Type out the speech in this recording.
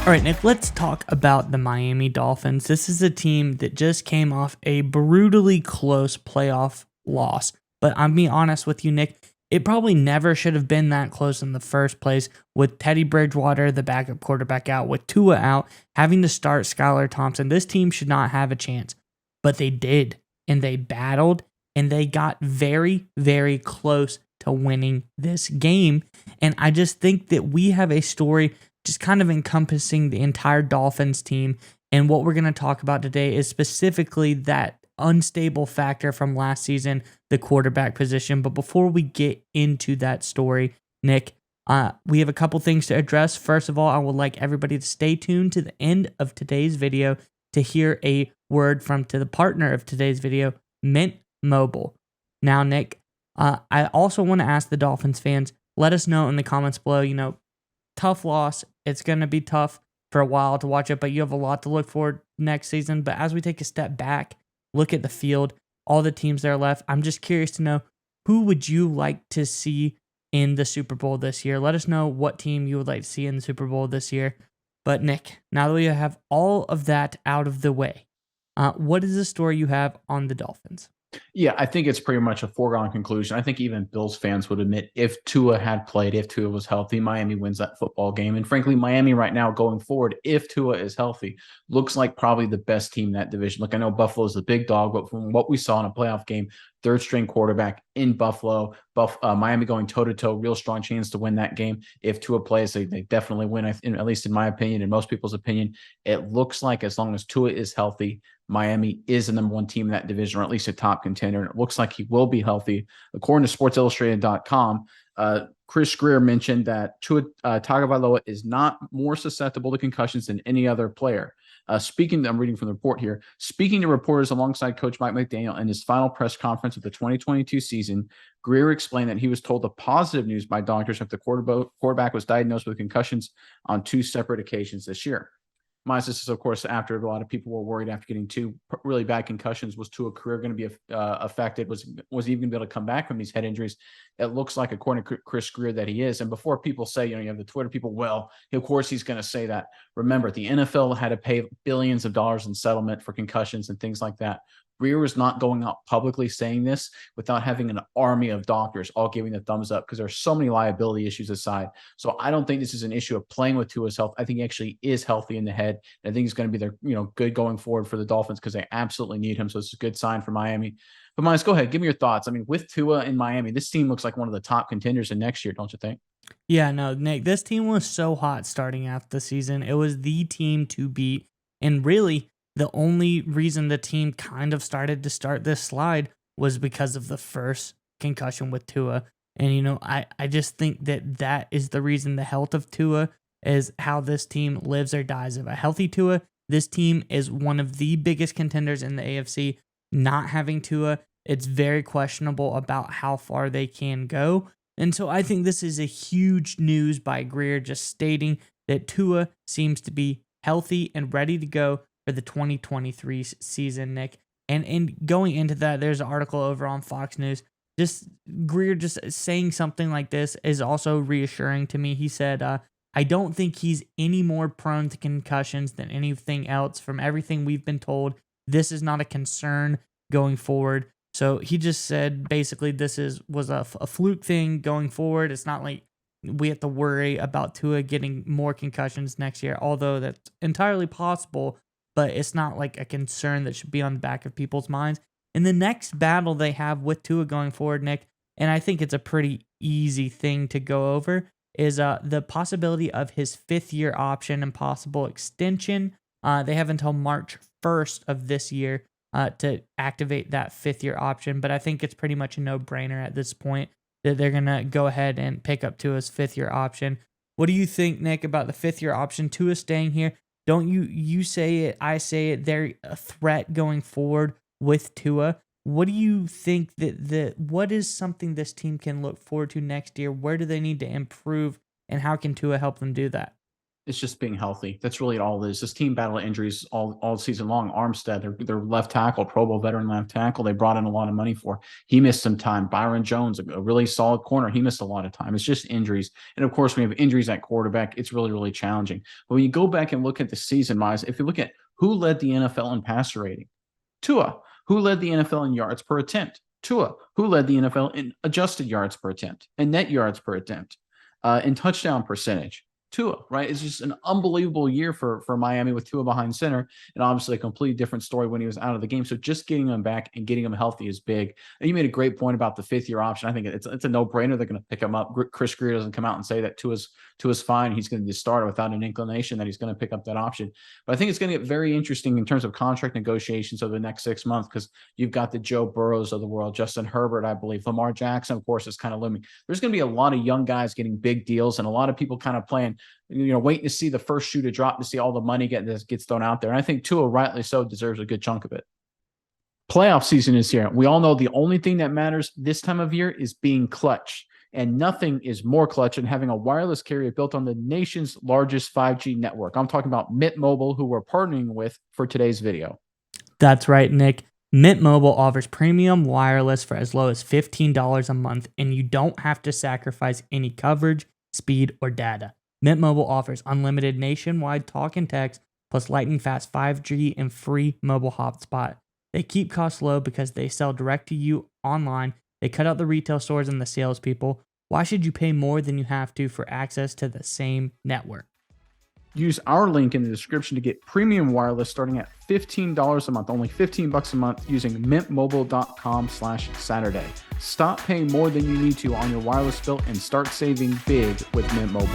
All right, Nick, let's talk about the Miami Dolphins. This is a team that just came off a brutally close playoff loss. But I'm being honest with you, Nick, it probably never should have been that close in the first place with Teddy Bridgewater, the backup quarterback, out, with Tua out, having to start Skylar Thompson. This team should not have a chance. But they did, and they battled, and they got very, very close to winning this game. And I just think that we have a story just kind of encompassing the entire Dolphins team. And what we're going to talk about today is specifically that unstable factor from last season, the quarterback position. But before we get into that story, Nick, we have a couple things to address. First of all, I would like everybody to stay tuned to the end of today's video to hear a word from the partner of today's video, Mint Mobile. Now, Nick, I also want to ask the Dolphins fans, let us know in the comments below, tough loss. It's going to be tough for a while to watch it, but you have a lot to look forward next season. But as we take a step back, look at the field, all the teams that are left, I'm just curious to know, who would you like to see in the Super Bowl this year? Let us know what team you would like to see in the Super Bowl this year. But Nick, now that we have all of that out of the way, what is the story you have on the Dolphins? Yeah, I think it's pretty much a foregone conclusion. I think even Bills fans would admit if Tua had played, if Tua was healthy, Miami wins that football game. And frankly, Miami right now going forward, if Tua is healthy, looks like probably the best team in that division. Look, I know Buffalo's the big dog, but from what we saw in a playoff game, third string quarterback in Buffalo, Miami going toe to toe, real strong chance to win that game. If Tua plays, they definitely win, at least in my opinion, in most people's opinion. It looks like as long as Tua is healthy, Miami is the number one team in that division, or at least a top contender. And it looks like he will be healthy. According to SportsIllustrated.com, Chris Greer mentioned that Tua Tagovailoa is not more susceptible to concussions than any other player. I'm reading from the report here. Speaking to reporters alongside Coach Mike McDaniel in his final press conference of the 2022 season, Greer explained that he was told the positive news by doctors that the quarterback was diagnosed with concussions on two separate occasions this year. Minus this is, of course, after a lot of people were worried after getting two really bad concussions. Was Tua career going to be affected? Was he even going to be able to come back from these head injuries? It looks like, according to Chris Greer, that he is. And before people say, you have the Twitter people, well, of course he's going to say that. Remember, the NFL had to pay billions of dollars in settlement for concussions and things like that. Greer is not going out publicly saying this without having an army of doctors all giving the thumbs up, because there's so many liability issues aside. So I don't think this is an issue of playing with Tua's health. I think he actually is healthy in the head. And I think he's going to be there, good going forward for the Dolphins, because they absolutely need him. So it's a good sign for Miami. But Miles, go ahead. Give me your thoughts. I mean, with Tua in Miami, this team looks like one of the top contenders in next year, don't you think? Yeah, no, Nick, this team was so hot starting out the season. It was the team to beat. And really, the only reason the team kind of started to start this slide was because of the first concussion with Tua. And, I just think that is the reason. The health of Tua is how this team lives or dies. Of a healthy Tua, this team is one of the biggest contenders in the AFC. Not having Tua, it's very questionable about how far they can go. And so I think this is a huge news by Greer, just stating that Tua seems to be healthy and ready to go for the 2023 season, Nick. And going into that, there's an article over on Fox News. Just Greer just saying something like this is also reassuring to me. He said, I don't think he's any more prone to concussions than anything else. From everything we've been told, this is not a concern going forward. So he just said basically this was a fluke thing going forward. It's not like we have to worry about Tua getting more concussions next year, although that's entirely possible, but it's not like a concern that should be on the back of people's minds. And the next battle they have with Tua going forward, Nick, and I think it's a pretty easy thing to go over, is the possibility of his fifth-year option and possible extension. They have until March 1st of this year to activate that fifth-year option, but I think it's pretty much a no-brainer at this point that they're going to go ahead and pick up Tua's fifth-year option. What do you think, Nick, about the fifth-year option? Tua staying here. Don't you say it, I say it, they're a threat going forward with Tua. What do you think what is something this team can look forward to next year? Where do they need to improve, and how can Tua help them do that? It's just being healthy. That's really all it is. This team battled injuries all season long. Armstead, their left tackle, Pro Bowl veteran left tackle, they brought in a lot of money for. He missed some time. Byron Jones, a really solid corner, he missed a lot of time. It's just injuries. And of course, when you have injuries at quarterback, it's really, really challenging. But when you go back and look at the season, Miles, if you look at who led the NFL in passer rating, Tua. Who led the NFL in yards per attempt? Tua. Who led the NFL in adjusted yards per attempt and net yards per attempt, in touchdown percentage? Tua, right? It's just an unbelievable year for Miami with Tua behind center, and obviously a completely different story when he was out of the game. So just getting him back and getting him healthy is big. And you made a great point about the fifth-year option. I think it's a no-brainer. They're going to pick him up. Chris Greer doesn't come out and say that Tua's fine. He's going to be a starter without an inclination that he's going to pick up that option. But I think it's going to get very interesting in terms of contract negotiations over the next 6 months, because you've got the Joe Burrows of the world, Justin Herbert, I believe. Lamar Jackson, of course, is kind of looming. There's going to be a lot of young guys getting big deals, and a lot of people kind of playing, waiting to see the first shoe to drop to see all the money gets thrown out there. And I think Tua, rightly so, deserves a good chunk of it. Playoff season is here. We all know the only thing that matters this time of year is being clutch. And nothing is more clutch than having a wireless carrier built on the nation's largest 5G network. I'm talking about Mint Mobile, who we're partnering with for today's video. That's right, Nick. Mint Mobile offers premium wireless for as low as $15 a month, and you don't have to sacrifice any coverage, speed, or data. Mint Mobile offers unlimited nationwide talk and text, plus lightning fast 5G and free mobile hotspot. They keep costs low because they sell direct to you online. They cut out the retail stores and the salespeople. Why should you pay more than you have to for access to the same network? Use our link in the description to get premium wireless starting at $15 a month, only $15 a month, using mintmobile.com/Saturday. Stop paying more than you need to on your wireless bill and start saving big with Mint Mobile.